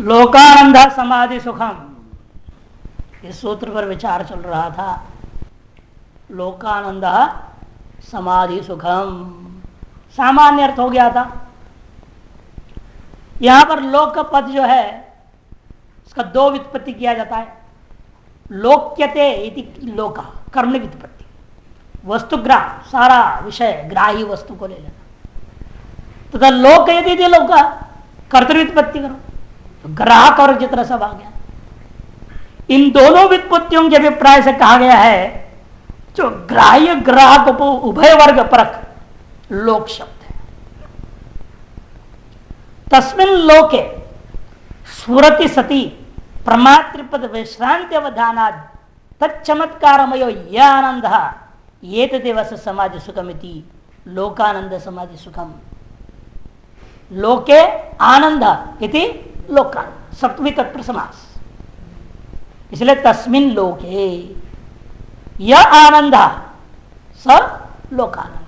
लोकानंद समाधि सुखम, इस सूत्र पर विचार चल रहा था। लोकानंद समाधि सुखम सामान्य अर्थ हो गया था। यहां पर लोक का पद जो है इसका दो व्युत्पत्ति किया जाता है। लोक्यते इति लोका कर्मणि व्युत्पत्ति, वस्तुग्राह सारा विषय ग्राही वस्तु को ले लेना, तथा लोक यदि लोका कर्तव्युत्पत्ति करो तो ग्राहक और जितना सब आ गया। इन दोनों व्युत्पत्तियों के अभिप्राय से कहा गया है जो ग्राह्य ग्राहक उभय वर्ग परक लोक शब्द है। तस्मिन् लोके स्फुरति सती प्रमातृपद विश्रांति अवधानाद तच्चमत्कारमयो यह आनंद ये तदेवस समाधि सुखमिति लोकानंद समाधि सुखम। लोके आनंद इति लोकानंद सप्तमी तत्पर समास, इसलिए तस्मिन् लोके यह आनंद स लोकानंद।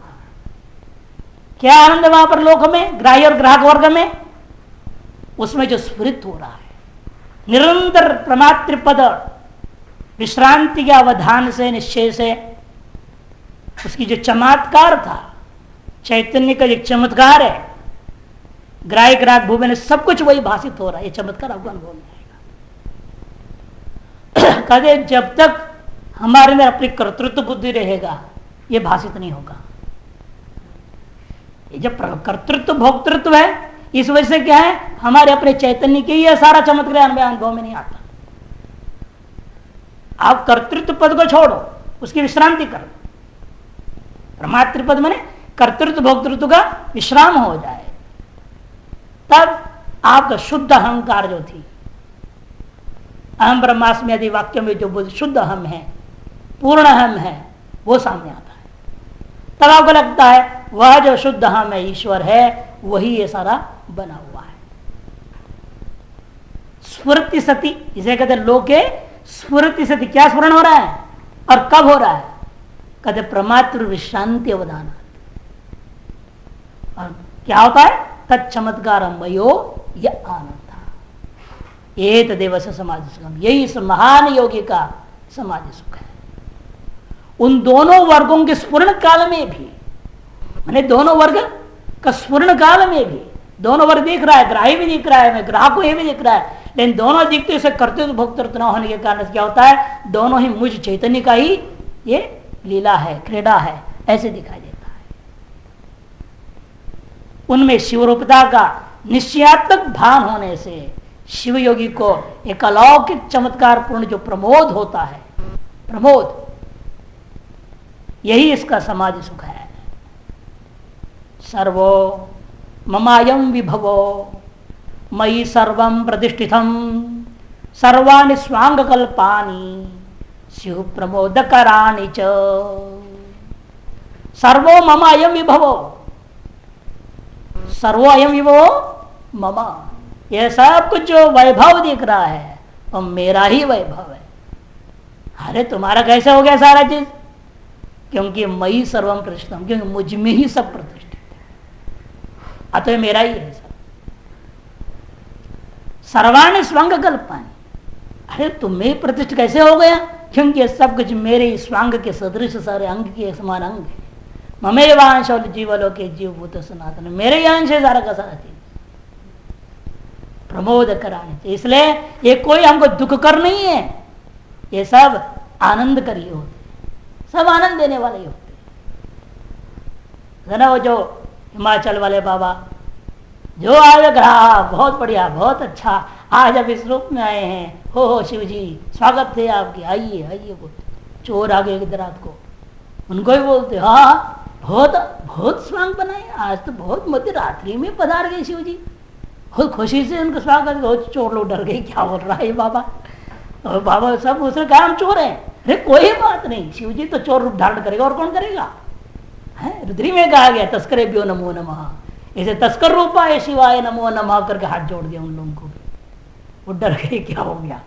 क्या आनंद वहां पर लोक में ग्राह्य और ग्राहक वर्ग में, उसमें जो स्फुरित हो रहा है निरंतर प्रमातृपद विश्रांति के अवधान से निश्चय से, उसकी जो चमत्कार था चैतन्य का जो चमत्कार है ग्राह्य ग्राहक भूमि में सब कुछ वही भाषित हो रहा है। ये चमत्कार आपको अनुभव में आएगा। कहते जब तक हमारे अंदर अपनी कर्तृत्व बुद्धि रहेगा ये भाषित नहीं होगा। ये जब कर्तृत्व भोक्तृत्व है इस वजह से क्या है हमारे अपने चैतन्य के ये सारा चमत्कार अनुभव में नहीं आता। आप कर्तृत्व पद को छोड़ो, उसकी विश्रांति करो। प्रमातृपद माने कर्तृत्व भोक्तृत्व का विश्राम हो जाए, तब आपका शुद्ध अहंकार जो थी, अहम ब्रह्मास्मि आदि वाक्य में जो बोल शुद्ध अहम है, पूर्ण अहम है, वो सामने आता है। तब आपको लगता है वह जो शुद्ध अहम है ईश्वर है, वही ये सारा बना हुआ है। स्फुरति सती इसे कहते लोके स्फुरति सती। क्या स्मरण हो रहा है और कब हो रहा है? कहते प्रमातृ विश्रांति अवधान। और क्या होता है? तत्चमत्कार मयो य आनंद ये तदेव समाधि सुखम। यही इस महान योगी का समाधि सुख है। उन दोनों वर्गों के स्फुरण काल में भी, माने दोनों वर्ग का स्फुरण काल में भी, दोनों वर्ग दिख रहा है, ग्राही भी दिख रहा है, ग्राहक को ये भी दिख रहा है, लेकिन दोनों दिखते से कर्तव्य भोक्तृत्व न होने के कारण क्या होता है दोनों ही मुझ चैतन्य का ही ये लीला है, क्रीड़ा है, ऐसे दिखाई देता है। उनमें शिवरूपता का निश्चयात्मक भान होने से शिव योगी को एक अलौकिक चमत्कार पूर्ण जो प्रमोद होता है, प्रमोद, यही इसका समाधि सुख है। सर्वो ममायम विभवो मयि सर्वं प्रतिष्ठितम सर्वाणि स्वांग कल्पानि शिव प्रमोदकराणि च। सर्वो मम अयम विभवो, सर्वो अयम विभवो मम, यह सब कुछ जो वैभव दिख रहा है वो मेरा ही वैभव है। अरे तुम्हारा कैसे हो गया सारा चीज? क्योंकि मयि सर्वम प्रतिष्ठितम, क्योंकि मुझ में ही सब प्रतिष्ठित है, अतः मेरा ही है सब। सर्वाणि स्वांग कल्पानि, अरे तुम्हें प्रतिष्ठित कैसे हो गया? क्योंकि सब कुछ मेरे स्वांग के सदृश सारे अंग के समान अंग है। ममेव अंश जीवलों के जीवभूत सनातन, मेरे ही अंश है सारा का सारा चीज। प्रमोद कराने, इसलिए ये कोई हमको दुख कर नहीं है, ये सब आनंद कर ही होते, सब आनंद देने वाले ही होते है ना। वो जो हिमाचल वाले बाबा जो आज रहा, बहुत बढ़िया, बहुत अच्छा, आज अब इस रूप में आए हैं, हो शिव जी स्वागत थे आपकी, आइए आइए। बोलते चोर आ गए इधर रात को, उनको ही बोलते हाँ बहुत बहुत स्वागत बनाए, आज तो बहुत मध्य रात्रि में पधार गए शिव जी, बहुत खुशी से उनका स्वागत। बहुत चोर लोग डर गए, क्या बोल रहा है बाबा, और बाबा सब उसने कहा हम चोर हैं। अरे कोई बात नहीं, शिव जी तो चोर रूप धारण करेगा और कौन करेगा? है रुद्री में कहा गया तस्करे भ्यो नमो नमः, ऐसे तस्कर रूपा है शिवाय नमो नमः करके हाथ जोड़ दिया उन लोगों को। वो डर गए, क्या हो गया?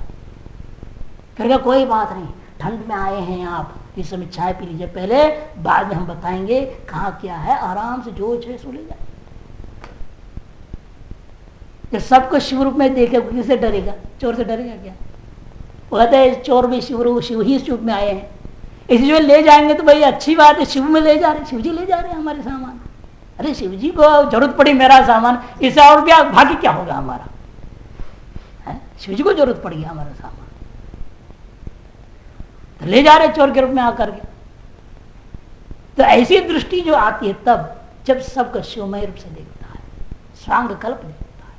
कहेगा कोई बात नहीं, ठंड में आए हैं आप, इस समय चाय पी लीजिए पहले, बाद में हम बताएंगे कहाँ क्या है, आराम से जो है सो ले जाए। जब सबको शिव रूप में देखे किससे डरेगा? चोर से डरेगा क्या? वो कहते हैं चोर भी शिव ही शिव में आए हैं, इसी जो ले जाएंगे तो भाई अच्छी बात है, शिव में ले जा रहे, शिव जी ले जा रहे हैं हमारे सामान। अरे शिव जी को जरूरत पड़ी मेरा सामान, इससे और भी भाग्य क्या होगा हमारा? है? शिव जी को जरूरत पड़ी हमारा सामान तो ले जा रहे चोर के रूप में आकर के। तो ऐसी दृष्टि जो आती है तब जब सबका शिवमय रूप से देखता है, स्वांग कल्प देखता है।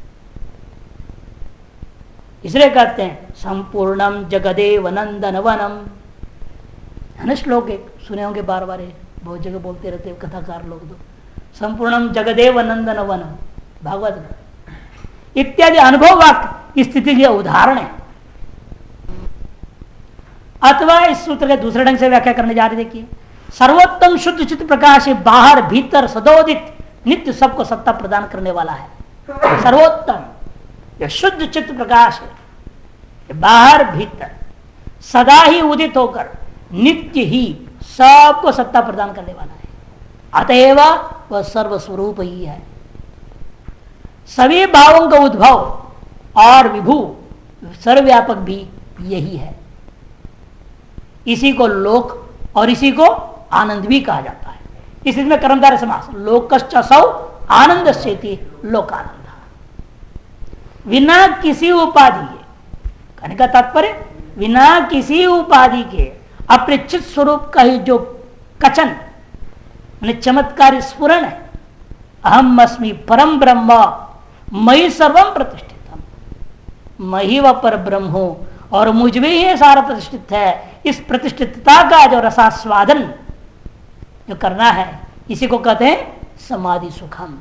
इसलिए कहते हैं संपूर्णम जगदेव नंदन वनम, है ना श्लोक एक सुने होंगे बार बार, बहुत जगह बोलते रहते कथाकार लोग। तो संपूर्णम जगदेव नंदन वनम भागवत इत्यादि अनुभव वाक्य स्थिति के उदाहरण है। अथवा इस सूत्र के दूसरे ढंग से व्याख्या करने जा रहे, देखिए सर्वोत्तम शुद्ध चित्त प्रकाश बाहर भीतर सदोदित नित्य सबको सत्ता प्रदान करने वाला है। सर्वोत्तम यह शुद्ध चित्त प्रकाश है, बाहर भीतर सदा ही उदित होकर नित्य ही सबको सत्ता प्रदान करने वाला है। अतएव वह सर्वस्वरूप ही है, सभी भावों का उद्भव और विभू सर्वव्यापक भी यही है। इसी को लोक और इसी को आनंद भी कहा जाता है। इसमें कर्मधारय समास, लोकश्चसौ आनंद सेति लोकानंद, बिना किसी उपाधि के, कहने का तात्पर्य बिना किसी उपाधि के अपने चित स्वरूप का ही जो कचन चमत्कारी स्फुरण है, अहम अस्मि परम ब्रह्म मयि सर्वम प्रतिष्ठितम, मही व पर ब्रह्म हो और मुझ में ही सारा प्रतिष्ठित है। इस प्रतिष्ठितता का जो रसास्वादन जो करना है, इसी को कहते हैं समाधि सुखम।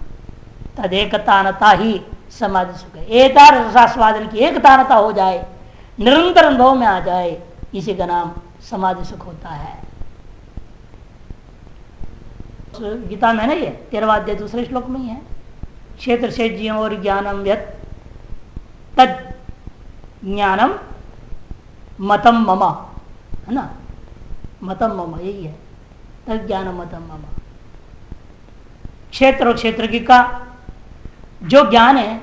तदेकतानता ही समाधि सुख है। एकता रसास्वादन की एकतानता हो जाए, निरंतर अनुभव में आ जाए, इसी का नाम समाधि सुख होता है। गीता में है ना, ये 13वां अध्याय दूसरे श्लोक में ही है, क्षेत्र से जीव और ज्ञानम यत तद ज्ञानम मतम मम, है ना, मतम मम यही है, तद ज्ञानम मतम मम। क्षेत्र और क्षेत्र की का जो ज्ञान है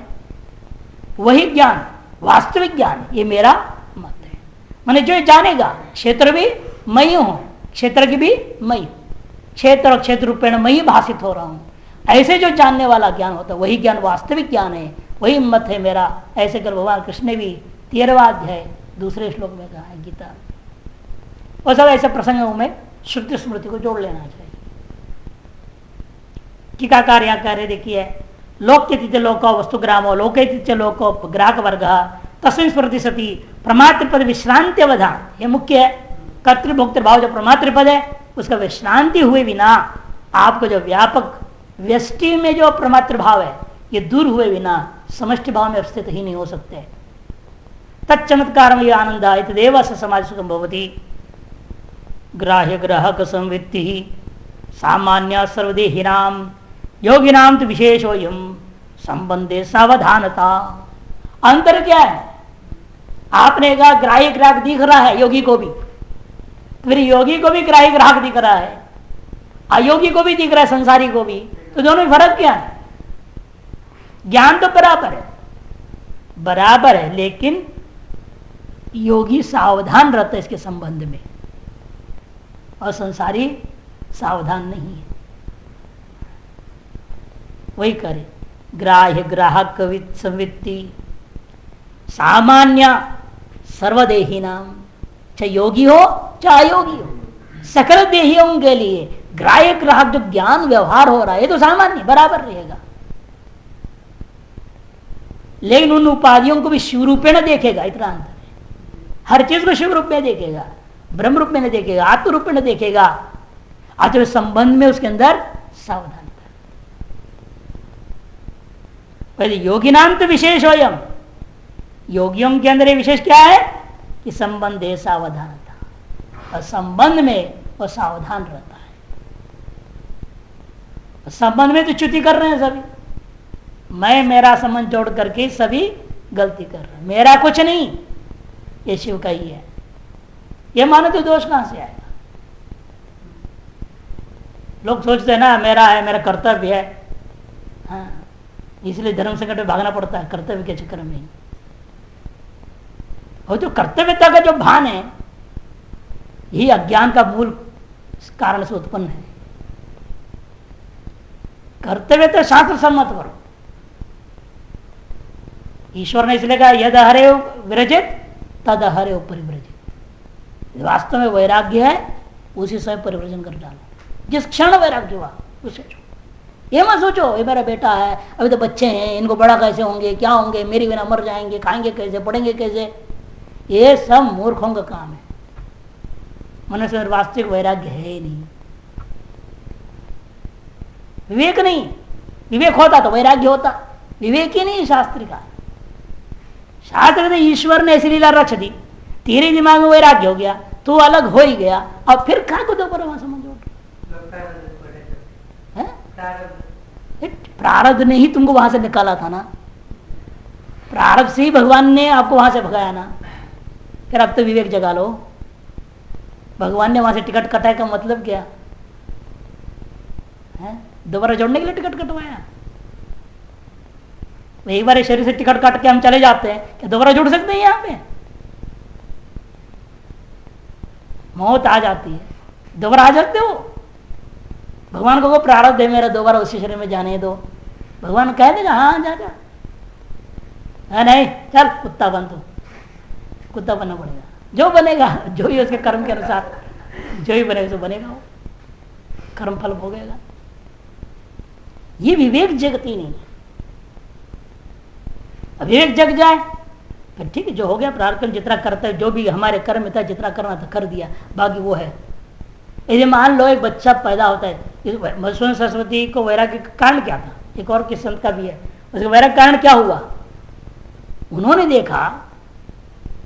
वही ज्ञान वास्तविक ज्ञान है, ये मेरा मत है। माने जो जानेगा, क्षेत्र भी मैं ही हूं, क्षेत्र की भी मैं हूं, क्षेत्र और क्षेत्र रूपेण मैं ही भाषित हो रहा हूं, ऐसे जो जानने वाला ज्ञान होता है वही ज्ञान वास्तविक ज्ञान है, वही मत है मेरा। ऐसे कर भगवान कृष्ण ने भी 13वां अध्याय दूसरे श्लोक में कहा है गीता। और सब ऐसे प्रसंगों में श्रुति स्मृति को जोड़ लेना चाहिए। टीकाकार यहाँ कह रहे, देखिए लोक्यतिच लोको वस्तुग्रामो लोकैतिच लोको ग्राहक वर्ग तस्मिन् स्मृति सती प्रमातृपद विश्रांति अवधान, ये मुख्य है। कर्तृभोक्तृ भाव जो प्रमातृपद है उसका विश्रांति हुए बिना आपको जो व्यापक व्यष्टि में जो प्रमातृ भाव है ये दूर हुए बिना समष्टि भाव में स्थित ही नहीं हो सकते। तत्चमत्कार आनंद तदेव समाज सुखम भवति ग्राह्य ग्राहक संवृत्ति सामान्य सर्वदेहिनाम योगिनाम तो विशेषोयम संबंधे सावधानता। अंतर क्या है? आपने कहा ग्राह्य ग्राहक दिख रहा है योगी को भी, फिर योगी को भी ग्राह्य ग्राहक दिख रहा है, अयोगी को भी दिख रहा है, संसारी को भी, तो दोनों में फर्क क्या है? ज्ञान तो बराबर है, बराबर है, लेकिन योगी सावधान रहता है इसके संबंध में और संसारी सावधान नहीं है। वही करे ग्राह्य ग्राहक संवित्ति सामान्य सर्वदेही नाम, चाहे योगी हो चाहे अयोगी हो, सकल देहियों के लिए ग्राह्य ग्राहक जो ज्ञान व्यवहार हो रहा है तो सामान्य बराबर रहेगा, लेकिन उन उपाधियों को भी शिव रूपे न देखेगा। इतना अंतर है, हर चीज को शिव रूप में देखेगा, ब्रह्म रूप में न देखेगा, आत्म रूप में न देखेगा। अतः संबंध में उसके अंदर सावधान कर। पहले योगी नाम तो विशेष होयम, योगियों के अंदर ये विशेष क्या है कि संबंध है सावधानता, और संबंध में वो सावधान रहता है। संबंध में तो च्युति कर रहे हैं सभी, मैं मेरा संबंध जोड़ करके सभी गलती कर रहे हैं, मेरा कुछ नहीं, ये शिव का ही है। ये मानो तो दोष कहां से आएगा? लोग सोचते हैं ना मेरा है, मेरा कर्तव्य है, हाँ, इसलिए धर्म संकट में भागना पड़ता है कर्तव्य के चक्कर में। और जो कर्तव्यता का जो भान है यही अज्ञान का मूल कारण से उत्पन्न है। कर्तव्य तो शास्त्र सम्मत करो। ईश्वर ने इसलिए कहा यद हरे विरजित तद हरे परिव्रजित। वास्तव में वैराग्य है उसी समय परिवर्तन कर डालो। जिस क्षण वैराग्य हुआ उसे ये मत सोचो ये मेरा बेटा है, अभी तो बच्चे हैं, इनको बड़ा कैसे होंगे, क्या होंगे, मेरी बिना मर जाएंगे, खाएंगे कैसे, पढ़ेंगे कैसे। ये सब मूर्खों का काम है। मनुष्य में वास्तविक वैराग्य है ही नहीं, विवेक नहीं। विवेक होता तो वैराग्य होता, विवेक ही नहीं शास्त्र का। शास्त्र ने ईश्वर ने ऐसी लीला रच दी, तेरे दिमाग में वैराग्य हो गया, तू अलग हो ही गया, अब फिर क्या को दो पर वहां समझ प्रारब्ध ने ही तुमको वहां से निकाला था ना, प्रारब्ध से ही भगवान ने आपको वहां से भगाया ना। फिर अब तो विवेक जगा लो। भगवान ने वहां से टिकट कटाए का मतलब क्या है? दोबारा जोड़ने के लिए टिकट कटवाया। एक बार शरीर से टिकट काट के हम चले जाते हैं, क्या दोबारा जुड़ सकते हैं? यहाँ पे मौत आ जाती है, दोबारा आ सकते हो? भगवान को वो प्रारब्ध है मेरा दोबारा उसी शरीर में जाने दो, भगवान कह देगा हाँ जा जा। नहीं चल कुत्ता बन, तू कुत्ता बनना पड़ेगा। जो बनेगा, जो ही उसके कर्म के अनुसार जो ही बनेगा सो बनेगा, वो कर्म फल भोगेगा। ये विवेक जगती नहीं। विवेक जग जाए फिर ठीक है, जो हो गया प्रारब्ध जितना करता है, जो भी हमारे कर्म था जितना करना था कर दिया, बाकी वो है। यदि मान लो एक बच्चा पैदा होता है, मधुसूदन सरस्वती को वैराग्य का कारण क्या था? एक और किस संत का भी है, उसका वैराग्य कारण क्या हुआ? उन्होंने देखा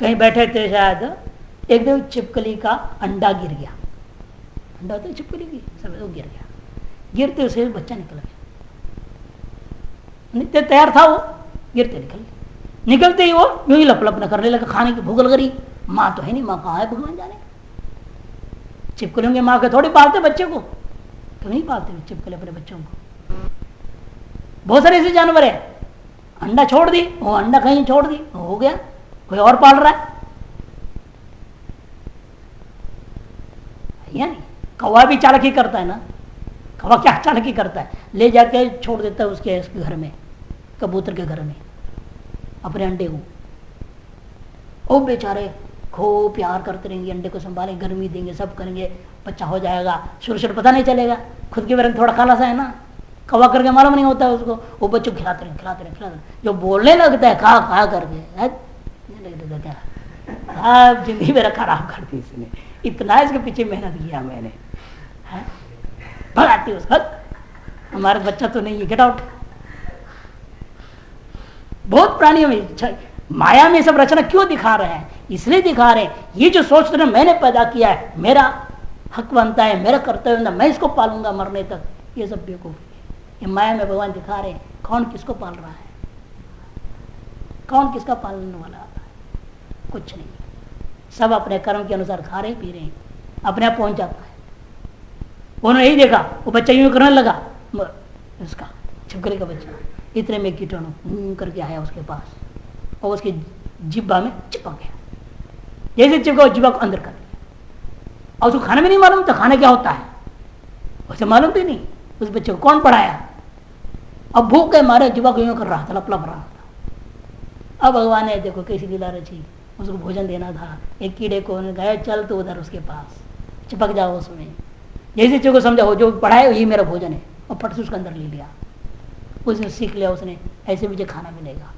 कहीं बैठे थे शायद, एकदम छिपकली का अंडा गिर गया। अंडा होता है छिपकली की, सब वो गिर गया। गिरते उसे बच्चा निकल गया। नित्य तैयार था वो, गिरते निकल गया। निकलते ही वो यूं ही लपलप न करने लगा, खाने की भूख लग रही। माँ तो है नहीं, माँ कहाँ है भगवान जाने। छिपकलियों की माँ के थोड़ी पालते बच्चे को, क्यों नहीं पालते छिपकली अपने बच्चों को? बहुत सारे ऐसे जानवर है, अंडा छोड़ दी, वो अंडा कहीं छोड़ दी, हो गया, कोई और पाल रहा है। नहीं, कौवा भी चालाकी करता है ना। कौवा क्या चालाकी करता है? ले जाके छोड़ देता है उसके घर में, कबूतर के घर में अपने अंडे को। ओ बेचारे खूब प्यार करते रहेंगे, अंडे को संभालेंगे, गर्मी देंगे, सब करेंगे, बच्चा हो जाएगा। शुरू शुरू पता नहीं चलेगा, खुद के बारे में थोड़ा काला सा है ना, कौवा करके मालूम नहीं होता है उसको। वो बच्चों को खिलाते रहे। जो बोलने लगता है खा करके, अब जिंदगी मेरा खराब कर दी इसने, इतना इसके पीछे मेहनत किया मैंने, भगाती उस वक्त हमारा बच्चा तो नहीं है, गेट आउट। बहुत प्राणियों में माया में सब रचना क्यों दिखा रहे हैं? इसलिए दिखा रहे हैं, ये जो सोच रहे मैंने पैदा किया है, मेरा हक बनता है, मेरा कर्तव्य बनता है, मैं इसको पालूंगा मरने तक, ये सब बेवकूफी है। ये माया में भगवान दिखा रहे हैं कौन किसको पाल रहा है, कौन किसका पालने वाला है, कुछ नहीं। सब अपने कर्म के अनुसार खा रहे पी रहे हैं, अपने आप पहुंच जाता है। उन्होंने यही देखा, वो बच्चा यूं करने लगा, उसका छिपकली का बच्चा, इतने में कीटाणु करके आया उसके पास और उसकी जिब्बा में चिपक गया। जैसे चिपका जिब्बा को अंदर कर दिया, और उसको खाने में नहीं मालूम था खाना क्या होता है, उसे मालूम भी नहीं। उस बच्चे को कौन पढ़ाया? अब भूख के मारे जिब्बा को यूं कर रहा था, लपलप रहा था। अब भगवान ने देखो कैसी लीला रची, उसको भोजन देना था। एक कीड़े को गया, चल तो उधर उसके पास चिपक जाओ उसमें। जैसे चीज को समझा, हो जो पढ़ाए ये मेरा भोजन है, और फट से उसके अंदर ले लिया। उसने सीख लिया, उसने ऐसे मुझे खाना मिलेगा।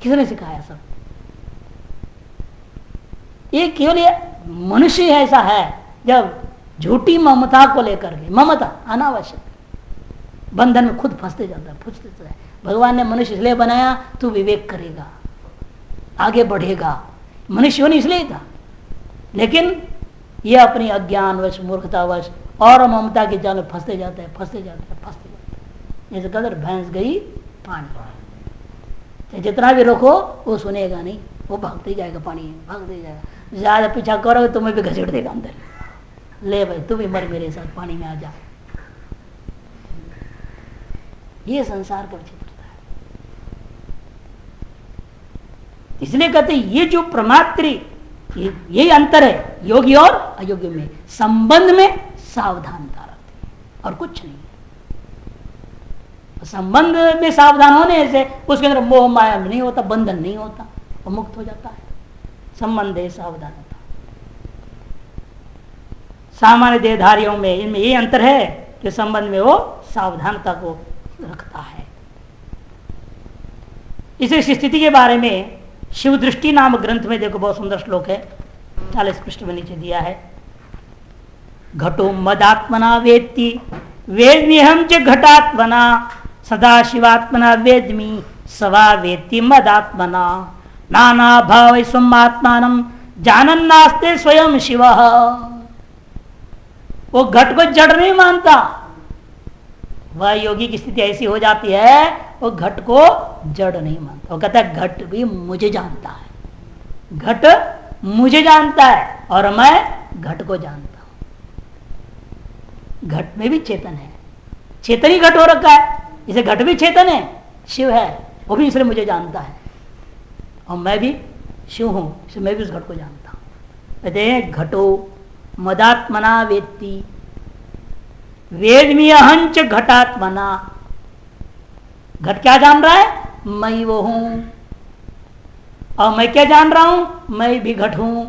किसने सिखाया? सब ये केवल मनुष्य ऐसा है जब झूठी ममता को लेकर के, ममता अनावश्यक बंधन में खुद फंसते जाता है। भगवान ने मनुष्य इसलिए बनाया, तू विवेक करेगा, आगे बढ़ेगा। मनुष्य नहीं इसलिए था, लेकिन ये अपनी अज्ञानवश, मूर्खतावश और ममता के जाल में फंसते जाते हैं। जैसे कदर भैंस गई पानी, जितना भी रोको वो सुनेगा नहीं, वो भागते जाएगा, पानी भागते जाएगा। ज्यादा पीछा करोगे तुम्हें भी घसीट देगा अंदर, ले भाई तू भी मर मेरे साथ, पानी में आ जा। ये संसार का विचित्रता है। इसलिए कहते ये जो प्रमात्री, यही अंतर है योगी और अयोगी में। संबंध में सावधानता रहती है और कुछ नहीं। संबंध में सावधान होने से उसके अंदर मोह माया नहीं होता, बंधन नहीं होता, वो मुक्त हो जाता है। संबंध है सावधानता। सामान्य देहधारियों में इनमें ये अंतर है कि संबंध में वो सावधानता को रखता है। इस स्थिति के बारे में शिव दृष्टि नामक ग्रंथ में देखो, बहुत सुंदर श्लोक है, 40 पृष्ठ में नीचे दिया है। घटो मदात्मना वेत्ति वेद्म्यहं च घटात्मना सदा शिवात्मना वेद्मि सवा वेत्ति मदात्मना नाना भाव स्वमात्मानं जानन्नास्ते स्वयं शिवः। वो घट को जड़ नहीं मानता। वह योगी की स्थिति ऐसी हो जाती है, वो घट को जड़ नहीं मानता। वो कहता है घट भी मुझे जानता है, घट मुझे जानता है और मैं घट को जानता हूं। घट में भी चेतन है, चेतन ही घट हो रखा है, इसे घट भी चेतन है, शिव है, वो भी इसलिए मुझे जानता है और मैं भी शिव हूं, इसलिए मैं भी उस घट को जानता हूं। कहते हैं घटो मदात्मना वेत्ति वेद्म्यहंच घटात्मना। घट क्या जान रहा है? मैं वो हूं। और मैं क्या जान रहा हूं? मैं भी घट हूं।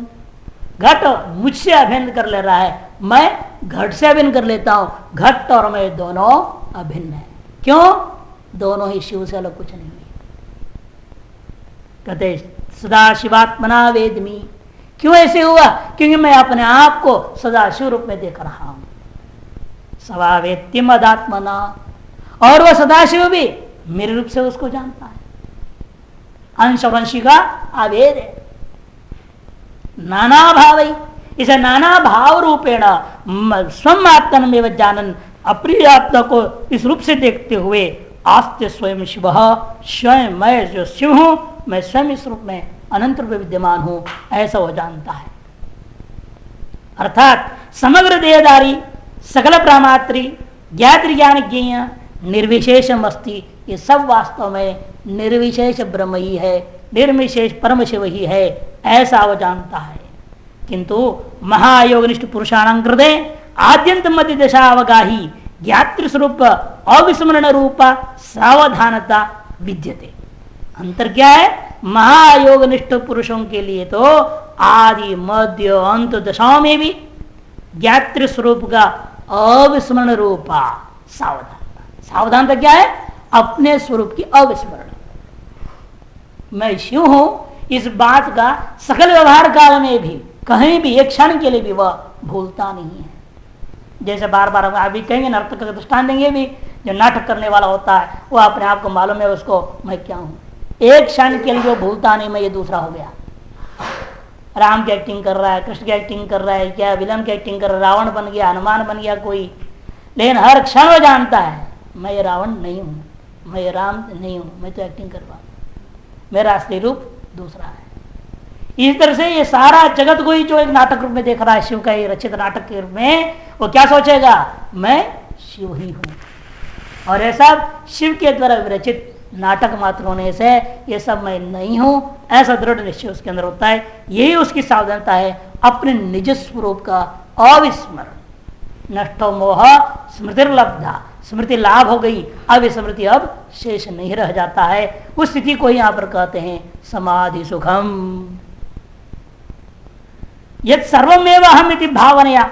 घट मुझसे अभिन्न कर ले रहा है, मैं घट से अभिन्न कर लेता हूं। घट और मैं दोनों अभिन्न है। क्यों? दोनों ही शिव से अलग कुछ नहीं है। कहते सदा शिवात्मना वेद्मि। क्यों ऐसे हुआ? क्योंकि मैं अपने आप को सदा शिव रूप में देख रहा हूं। सवा वेत्ति मदात्मना, और वह सदाशिव भी मेरे रूप से उसको जानता है। अंशवंशी का अभेद है। नाना भाव, इसे नाना भाव रूपेण स्वम आत्मन जानन, अप्रिय आत्मा को इस रूप से देखते हुए आस्ते स्वयं शिव, स्वयं मैं जो शिव हूं, मैं स्वयं इस रूप में अनंत रूप में विद्यमान हूं, ऐसा वो जानता है। अर्थात समग्र देहधारी सकल प्रामात्री ज्ञात ज्ञान ज्ञेय निर्विशेषम अस्ति, ये सब वास्तव में निर्विशेष ब्रह्म ही है, निर्विशेष परम शिव ही है, ऐसा वो जानता है। किंतु महायोगनिष्ठ पुरुषाणां कृते आद्यंत मध्य दशावगाही ज्ञातृ स्वरूप अविस्मरण रूप सावधानता विद्यते। अंतर क्या है? महायोगनिष्ठ पुरुषों के लिए तो आदि मध्य अंत दशाओं में भी ज्ञातृ स्वरूप का अविस्मरण रूपा सावधानता। सावधानता क्या है? अपने स्वरूप की अविस्मरण। मैं शिव हूं, इस बात का सकल व्यवहार काल में भी, कहीं भी, एक क्षण के लिए भी वह भूलता नहीं है। जैसे बार बार आप भी कहेंगे, नर्तक का दृष्टान देंगे भी, जो नाटक करने वाला होता है वह अपने आप को मालूम है उसको मैं क्या हूं। एक क्षण के लिए वो भूलता नहीं मैं ये दूसरा हो गया। राम की एक्टिंग कर रहा है, कृष्ण की एक्टिंग कर रहा है, क्या विलन की एक्टिंग कर रहा है, रावण बन गया, हनुमान बन गया कोई, लेकिन हर क्षण वो जानता है मैं ये रावण नहीं हूं, मैं ये राम नहीं हूं, मैं तो एक्टिंग कर रहा हूं, मेरा असली रूप दूसरा है। इस तरह से ये सारा जगत को ही जो एक नाटक रूप में देख रहा है, शिव का ये रचित नाटक के रूप में, वो क्या सोचेगा? मैं शिव ही हूं। और ऐसा शिव के द्वारा विरचित नाटक मात्र होने से ये सब मैं नहीं हूं, ऐसा दृढ़ निश्चय उसके अंदर होता है। यही उसकी सावधानता है, अपने निज स्वरूप का अविस्मरण। नष्टो मोह स्मृतिर्लब्धा, स्मृति लाभ हो गई, अब ये स्मृति अब शेष नहीं रह जाता है। उस स्थिति को यहां पर कहते हैं समाधि सुखम। यद सर्वमेव अहम इति भावनया,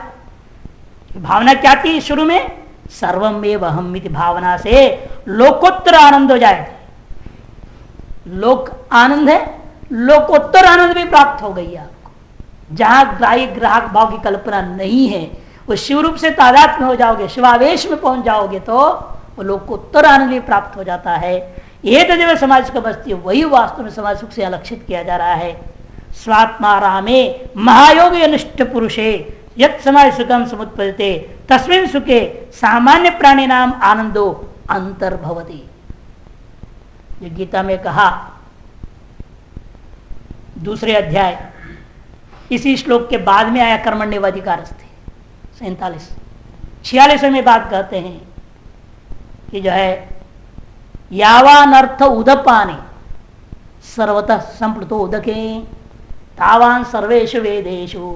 भावना क्या थी शुरू में? सर्वमेव अहम इति भावना से लोकोत्तर आनंद हो जाए। लोक आनंद है, लोकोत्तर आनंद भी प्राप्त हो गई आपको। जहां ग्राही ग्राहक भाव की कल्पना नहीं है, वो शिव रूप से तादात्म्य में हो जाओगे, शिवावेश में पहुंच जाओगे तो वो लोकोत्तर आनंद भी प्राप्त हो जाता है। ये तो जब समाज सुख बसती है, वही वास्तव में समाज सुख से अलक्षित किया जा रहा है। स्वात्मारामे महायोग निष्ठ पुरुषे यत् समाज सुखम समुत्पद्यते तस्मिन् सुखे सामान्य प्राणी नाम आनंदो अंतर्भवति। जो गीता में कहा दूसरे अध्याय, इसी श्लोक के बाद में आया कर्मण्येवाधिकारस्ते 47 46 में बात कहते हैं कि जो है यावानर्थ उदपाने सर्वतः संप्लुतो उदके तावान सर्वेषु वेदेषु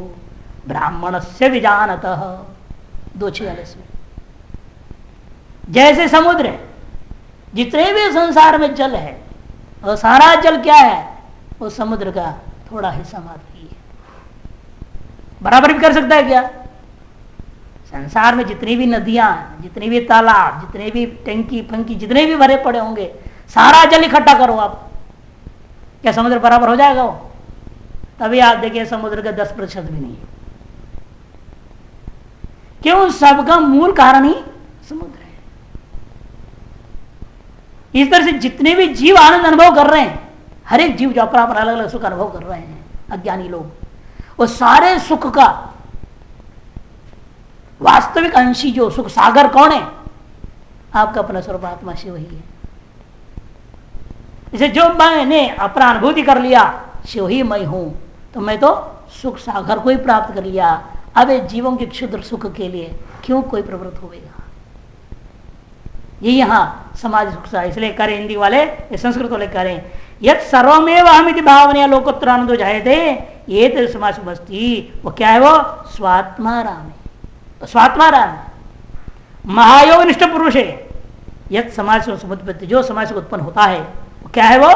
ब्राह्मणस्य विजानतः। 2:46 में जैसे समुद्र है, जितने भी संसार में जल है और सारा जल क्या है, वो समुद्र का थोड़ा हिस्सा मात्र ही है। बराबर भी कर सकता है क्या? संसार में जितनी भी नदियां, जितने भी तालाब, जितने भी टंकी फंकी जितने भी भरे पड़े होंगे, सारा जल इकट्ठा करो आप, क्या समुद्र बराबर हो जाएगा वो? तभी आप देखिए समुद्र का 10% भी नहीं है। क्यों? सबका मूल कारण ही समुद्र है। इस तरह से जितने भी जीव आनंद अनुभव कर रहे हैं, हर एक जीव जो अपना अपना अलग अलग सुख अनुभव कर रहे हैं, अज्ञानी लोग, वो सारे सुख का वास्तविक अंशी जो सुख सागर कौन है? आपका अपना स्वरूप आत्मा शिव ही है। इसे जो मैंने अपना अनुभूति कर लिया शिव ही मैं हूं, तो मैं तो सुख सागर को ही प्राप्त कर लिया। अब जीवों के क्षुद्र सुख के लिए क्यों कोई प्रवृत्त होगा? ये यहां समाज सुख सा, इसलिए करें हिंदी वाले, ये संस्कृत वाले करें यद सर्वमेव अहमिति भावना लोकोत्तर आनंदो जायते ये तो समाज सुखस्ती। वो क्या है? वो स्वात्माराम है। तो स्वात्माराम महायोग निष्ठ पुरुष है। यद समाज से समुत्पत्ति, जो समाज से उत्पन्न होता है वो क्या है? वो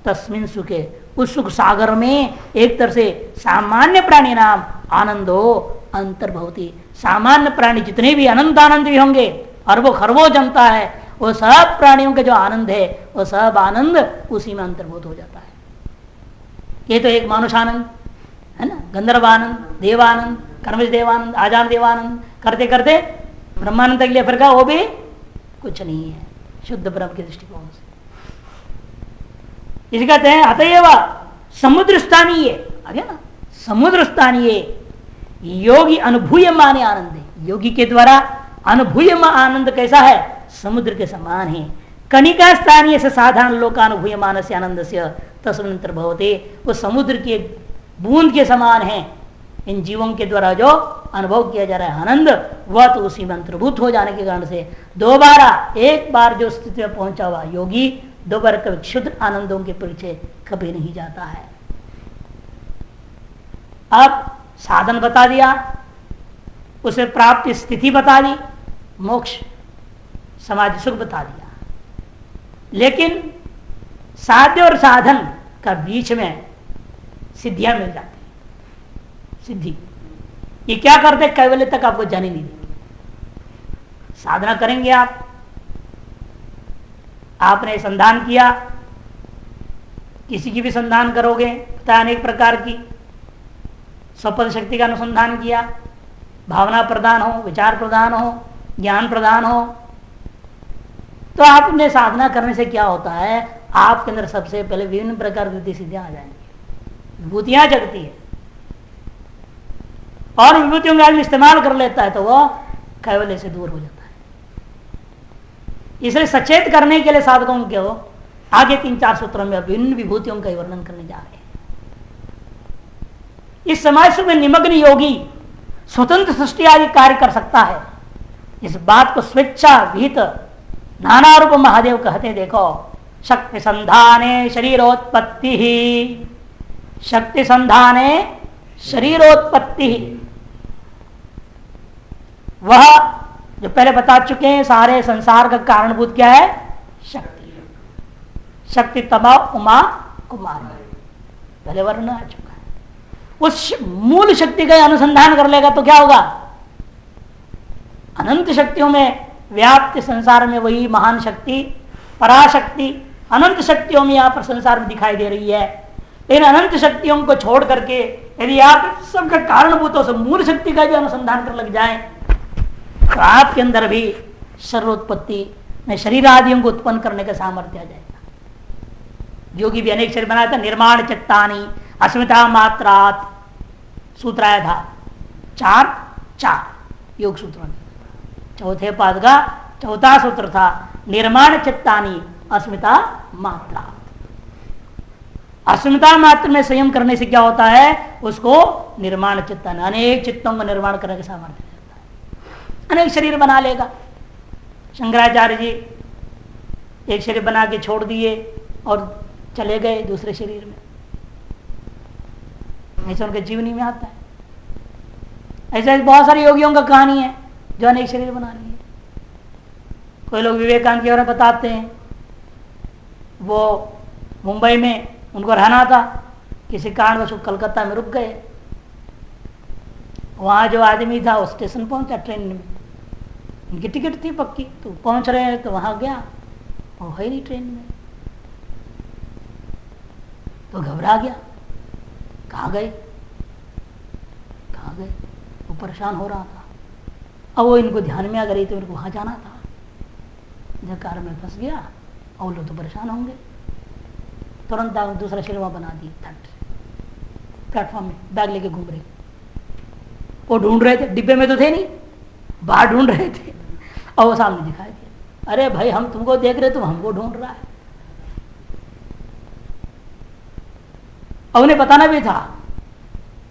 तस्मिन सुखे, उस सुख सागर में एक तरह से सामान्य प्राणी नाम आनंदो अंतर्भवती। सामान्य प्राणी जितने भी अनंत आनंद भी होंगे, अरबों खरबों जनता है, वो सब प्राणियों का जो आनंद है वो सब आनंद उसी में अंतर्भूत हो जाता है। ये तो एक मानुष आनंद है ना, गंधर्व आनंद, देवानंद, कर्मज देवानंद, आजान देवानंद, करते करते ब्रह्मानंद के लिए फिर का वो भी कुछ नहीं है शुद्ध ब्रह्म के दृष्टिकोण से। इसे कहते हैं अतएव समुद्र स्थानीय, आगे ना, समुद्र स्थानीय योगी अनुभूयमान आनंद है। योगी के द्वारा अनुभूयमान आनंद कैसा है? समुद्र के समान है। कणिका स्थानीय से साधारण लोकानुभूयमान से आनंद से तस्मंतर भवते, वो समुद्र की बूंद के समान है। इन जीवों के द्वारा जो अनुभव किया जा रहा है आनंद, वह तो उसी में अंतर्भूत हो जाने के कारण से दोबारा एक बार जो स्थिति में पहुंचा हुआ योगी दोबारा कभी क्षुद्र आनंदों के पीछे कभी नहीं जाता है। अब साधन बता दिया, उसे प्राप्त स्थिति बता दी, मोक्ष समाधि सुख बता दिया, लेकिन साध्य और साधन का बीच में सिद्धियां मिल जाती है। सिद्धि ये क्या करते? कैवल्य तक आपको जाने नहीं देते। साधना करेंगे आपने संधान किया, किसी की भी संधान करोगे, पता अनेक प्रकार की स्वपद शक्ति का अनुसंधान किया, भावना प्रदान हो, विचार प्रदान हो, ज्ञान प्रदान हो, तो आपने साधना करने से क्या होता है? आपके अंदर सबसे पहले विभिन्न प्रकार की सिद्धियां आ जाएंगी, विभूतियां जगती है, और विभूतियों का आदमी इस्तेमाल कर लेता है तो वह कैवल्य से दूर हो जाता है। इसलिए सचेत करने के लिए साधकों को आगे 3-4 सूत्रों में विभिन्न विभूतियों का वर्णन करने जा रहे हैं। इस समाज में निमग्न योगी स्वतंत्र सृष्टि आदि कार्य कर सकता है। इस बात को स्वेच्छा विहित नाना रूप महादेव कहते। देखो, शक्ति संधाने शरीरोत्पत्ति ही, शक्ति संधाने शरीरोत्पत्ति ही, वह जो पहले बता चुके हैं सारे संसार का कारणभूत क्या है? शक्ति। शक्ति तमा उमा कुमारी, पहले वर्णन आ चुका है। उस मूल शक्ति का अनुसंधान कर लेगा तो क्या होगा? अनंत शक्तियों में व्याप्त संसार में वही महान शक्ति पराशक्ति अनंत शक्तियों में यहां पर संसार में दिखाई दे रही है। इन अनंत शक्तियों को छोड़ करके यदि आप सबका कारणभूतों से मूल शक्ति का भी अनुसंधान कर लग जाए तो आपके अंदर भी शरीरोत्पत्ति में शरीर आदियों को उत्पन्न करने का सामर्थ्य आ जाएगा। योगी भी अनेक शरीर बनाया था। निर्माण चित्तानी अस्मिता मात्रात सूत्र आया था 4 योग सूत्रों में। चौथे पाद का चौथा सूत्र था निर्माण चित्तानी अस्मिता मात्रा। अस्मिता मात्र में संयम करने से क्या होता है? उसको निर्माण चित्तान, अनेक चित्तों का निर्माण करने का सामर्थ्य देता है। अनेक शरीर बना लेगा। शंकराचार्य जी एक शरीर बना के छोड़ दिए और चले गए दूसरे शरीर में। ऐसा उनके जीवनी में आता है। ऐसे बहुत सारे योगियों का कहानी है जो अनेक शरीर बना लिए। कोई लोग विवेकानंद के बारे में बताते हैं, वो मुंबई में उनको रहना था, किसी कारणवश वो कलकत्ता में रुक गए। वहां जो आदमी था वो स्टेशन पहुंचा ट्रेन में, उनकी टिकट थी पक्की, तो पहुंच रहे हैं तो वहां गया, वो है नहीं ट्रेन में, तो घबरा गया, कहाँ गए कहाँ गए, वो परेशान हो रहा था। अब वो इनको ध्यान में आ गई तो इनको वहां जाना था, जब कार में फंस गया और लोग तो परेशान होंगे, तुरंत दूसरा शरीर वहां बना दी, प्लेटफॉर्म में बैग लेके घूम रहे। वो ढूंढ रहे थे, डिब्बे में तो थे नहीं, बाहर ढूंढ रहे थे, और वो सामने दिखाई दिया, अरे भाई हम तुमको देख रहे, तुम हमको ढूंढ रहा है। और उन्हें बताना भी था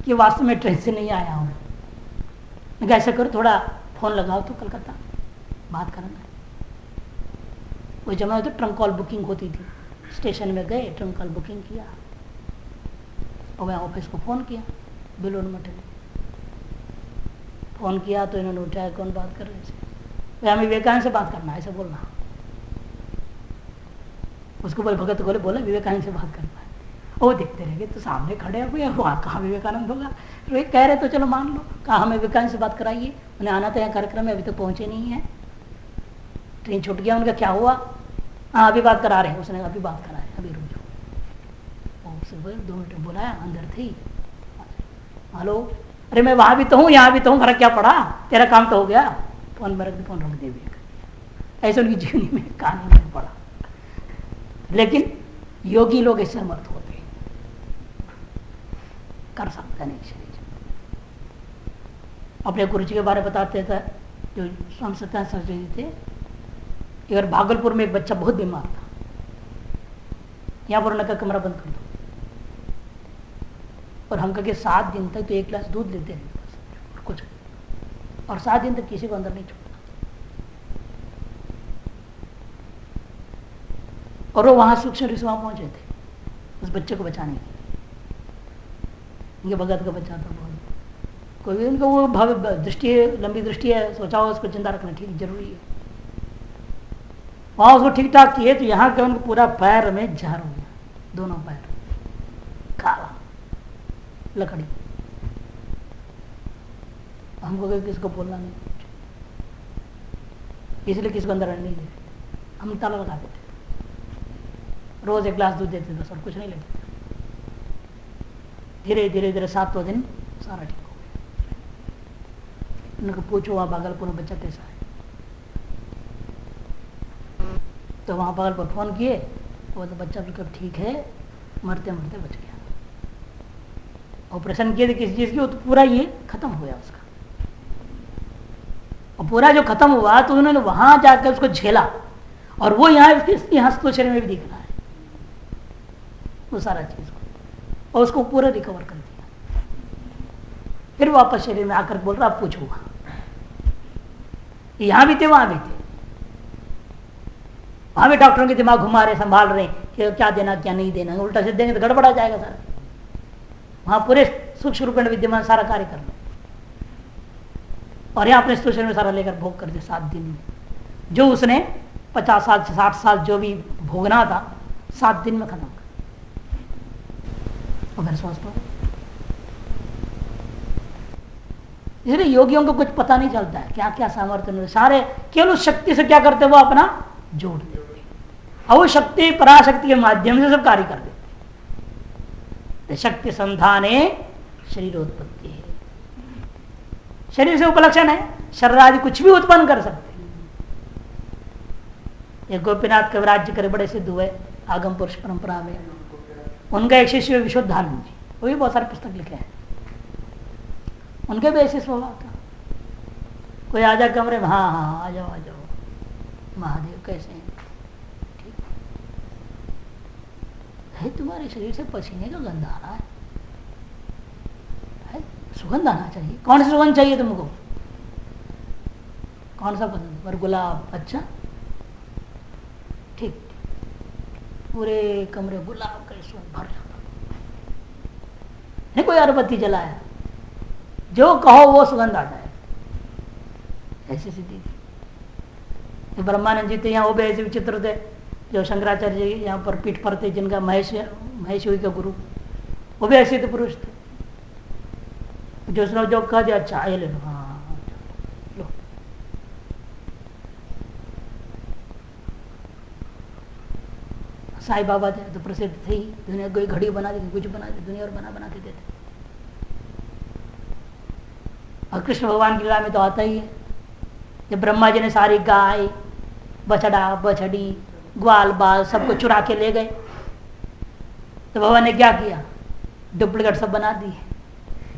कि वास्तव में ट्रेन से नहीं आया हूं, ऐसा करो थोड़ा फोन लगाओ तो कलकत्ता बात करना। वो जमा तो ट्रंक कॉल बुकिंग होती थी, स्टेशन में गए, ट्रंक कॉल बुकिंग किया और मैं ऑफिस को फोन किया, बिलोन मठे फोन किया तो इन्होंने उठाया, कौन बात कर रहे थे, हमें विवेकानंद से बात करना है, ऐसा बोलना। उसको बोले भगत बोले बोला विवेकानंद से बात करना है, वो देखते रह गए, तो सामने खड़े हुए, वहाँ कहाँ विवेकानंद होगा, तो कह रहे तो चलो मान लो, कहा हमें विवेकानंद से बात कराइए, उन्हें आना था यहाँ कार्यक्रम में, अभी तक पहुँचे नहीं है, ट्रेन छूट गया उनका, क्या हुआ, हाँ अभी बात करा रहे हैं, उसने अभी बात करा है, अभी रुक जाओ, उससे 2 मिनट बुलाया, अंदर थी, हेलो, अरे मैं वहां भी तो हूँ यहाँ भी तो हूँ, फर्क क्या पड़ा, तेरा काम तो हो गया, फोन में रख दे, फोन रख दे। ऐसे उनकी जीवनी में कहानी नहीं पड़ा। लेकिन योगी लोग ऐसे समर्थ होते हैं, कर सकते नहीं शरीर। अपने गुरु जी के बारे में बताते थे, जो स्वामी सत्यानंद सरस्वती थे, अगर भागलपुर में एक बच्चा बहुत बीमार था, यहाँ पर उन्होंने कमरा बंद कर दो, और हम कह 7 दिन तक तो 1 गिलास दूध लेते रहे बस, और कुछ, और 7 दिन तक किसी को अंदर नहीं छोड़ना। और वो वहां सूक्ष्म ऋषि वहां पहुंचे थे उस बच्चे को बचाने के लिए। उनके भगत का बच्चा था बहुत, कोई उनका वो भाव दृष्टि है, लंबी दृष्टि है, सोचा हो उसको चिंता रखना ठीक जरूरी है। वहां उसको ठीक ठाक किए तो यहाँ के उनको पूरा पैर में जहर हो गया, दोनों पैर काला, लकड़ी। हमको किसको बोलना नहीं, इसलिए किसको अंदर नहीं देते, हम ताला लगा देते, रोज 1 गिलास दूध देते बस, और कुछ नहीं लेते। धीरे धीरे धीरे 7वां दिन सारा ठीक हो गया। उनको पूछो वहां भागलपुर में बच्चा कैसा है, तो वहां भागलपुर फोन किए, वो तो बच्चा बिल्कुल ठीक है, मरते मरते बच गया। ऑपरेशन किए थे किसी चीज की, वो तो पूरा ये खत्म हो गया उसका, और पूरा जो खत्म हुआ तो उन्होंने वहां जाकर उसको झेला, और वो यहाँ शरीर में भी दिख रहा है वो सारा चीज को, और उसको पूरा रिकवर कर दिया। फिर वापस शरीर में आकर बोल रहा अब कुछ हुआ, यहां भी थे वहां भी थे, वहां भी डॉक्टरों के दिमाग घुमा रहे, संभाल रहे कि क्या देना क्या नहीं देना, उल्टा से देंगे तो गड़बड़ा जाएगा सारा। वहां पूरे सूक्ष्म रूप में विद्यमान सारा कार्य कर लो, और यहाँ अपने सूक्ष्म में सारा लेकर भोग कर दिया 7 दिन में। जो उसने 50 साल से 60 साल जो भी भोगना था 7 दिन में खत्म कर, और फिर स्वस्थ हो। इसलिए योगियों को कुछ पता नहीं चलता है क्या क्या सामर्थ्य, सारे केवल उस शक्ति से क्या करते वो अपना जोड़ देते, और वो शक्ति पराशक्ति के माध्यम से सब कार्य कर देते। शक्ति संधाने शरीरोत्पत्ति है, शरीर से उपलक्षण है, शरीर आदि कुछ भी उत्पन्न कर सकते। ये गोपीनाथ कविराज जी करे बड़े सिद्ध हुए आगम पुरुष परंपरा में, उनका एक शिष्य विशुद्धानंद जी, वो भी बहुत सारे पुस्तक लिखे हैं, उनके भी ऐसे स्वभाव था। कोई आ जाए कमरे में, हाँ हाँ आ जाओ महादेव कैसे हैं, ठीक है, तुम्हारे शरीर से पसीने का गंध आ रहा है, सुगंध आना चाहिए, कौन सा सुगंध चाहिए तुमको, कौन सा पसंद, पर गुलाब, अच्छा ठीक पूरे कमरे गुलाब का सुगंध भर जाता। नहीं कोई अगरबत्ती जलाया, जो कहो वो सुगंध आ जाए, ऐसी स्थिति थी। ब्रह्मानंद जी थे यहाँ, वो भी ऐसे विचित्र थे। जो शंकराचार्य जी यहाँ पर पीठ पर थे, जिनका महेश्वरी का गुरु, वो भी ऐसे थे, पुरुष थे। जो उसने जो कहा दिया, अच्छा ये ले लो, हाँ लो। साईं बाबा थे तो प्रसिद्ध थे ही, दुनिया कोई घड़ी बना दी, कुछ बना दी, दुनिया और बना के देते। और कृष्ण भगवान की लीला में तो आता ही है, जब ब्रह्मा जी ने सारी गाय बछड़ा बछड़ी ग्वाल बाल सबको चुरा के ले गए, तो भगवान ने क्या किया, डुप्लीकेट सब बना दिए।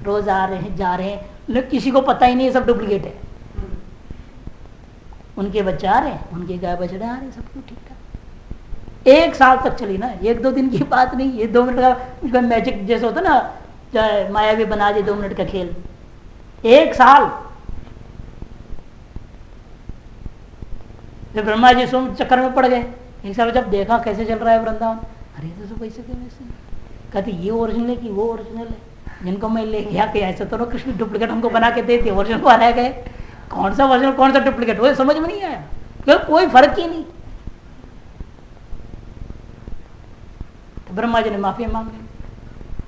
रोज आ रहे हैं जा रहे हैं, लेकिन किसी को पता ही नहीं है सब डुप्लीकेट है। उनके बच्चे आ रहे हैं, उनके गाय बछड़े आ रहे हैं, सब कुछ ठीक ठाक। 1 साल तक चली ना, 1-2 दिन की बात नहीं, ये 2 मिनट का मैजिक जैसे होता ना, चाहे माया भी बना दे 2 मिनट का खेल। 1 साल फिर ब्रह्मा जी सुन चक्कर में पड़ गए। एक साल जब देखा कैसे चल रहा है वृंदावन, अरे तो पैसे के वैसे कहते ये ओरिजिनल है कि वो ओरिजिनल है, जिनको मैं ले गया कि ऐसे तो कृष्ण डुप्लीकेट हमको बना के देते, ओरिजिनल को रह गए, कौन सा ओरिजिनल कौन सा डुप्लीकेट, वो समझ में नहीं आया, क्योंकि कोई फर्क ही नहीं। तो ब्रह्मा जी ने माफी मांग ली।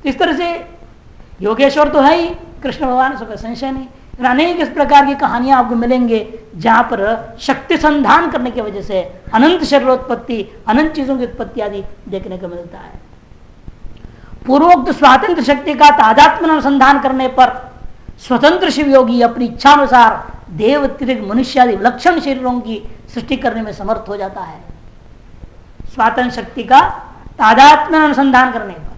तो इस तरह से योगेश्वर तो है ही कृष्ण भगवान, सब संशय नहीं। अनेक इस प्रकार की कहानियां आपको मिलेंगे जहां पर शक्ति संधान करने की वजह से अनंत शरीरोत्पत्ति, अनंत चीजों की उत्पत्ति आदि देखने को मिलता है। पूर्वोक्त स्वातंत्र शक्ति का तादात्म्य अनुसंधान करने पर स्वतंत्र शिव योगी अपनी इच्छा अनुसार देव त्रिग मनुष्य आदि विलक्षण शरीरों की सृष्टि करने में समर्थ हो जाता है। स्वातंत्र शक्ति का तादात्म्य अनुसंधान करने पर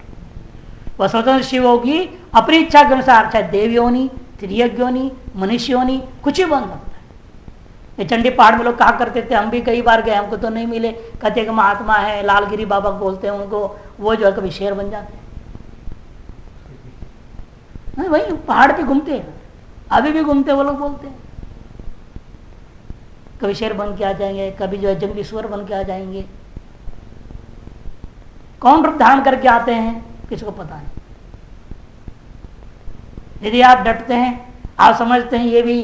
वह स्वतंत्र शिव योगी अपनी इच्छा के अनुसार चाहे देव योनि, त्रियज्ञ योनि, मनुष्य योनि, कुछ ही बन सकता है। ये चंडी पहाड़ में लोग कहा करते थे, हम भी कई बार गए, हमको तो नहीं मिले, कहते कि महात्मा है लालगिरी बाबा बोलते हैं उनको, वो जो है कभी शेर बन जाते हैं। वही पहाड़ पे घूमते हैं, अभी भी घूमते वो लोग, बोलते हैं कभी शेर बन के आ जाएंगे, कभी जो है जंगली सुअर बन के आ जाएंगे। कौन रूप धारण करके आते हैं किसी को पता नहीं। यदि आप डटते हैं, आप समझते हैं ये भी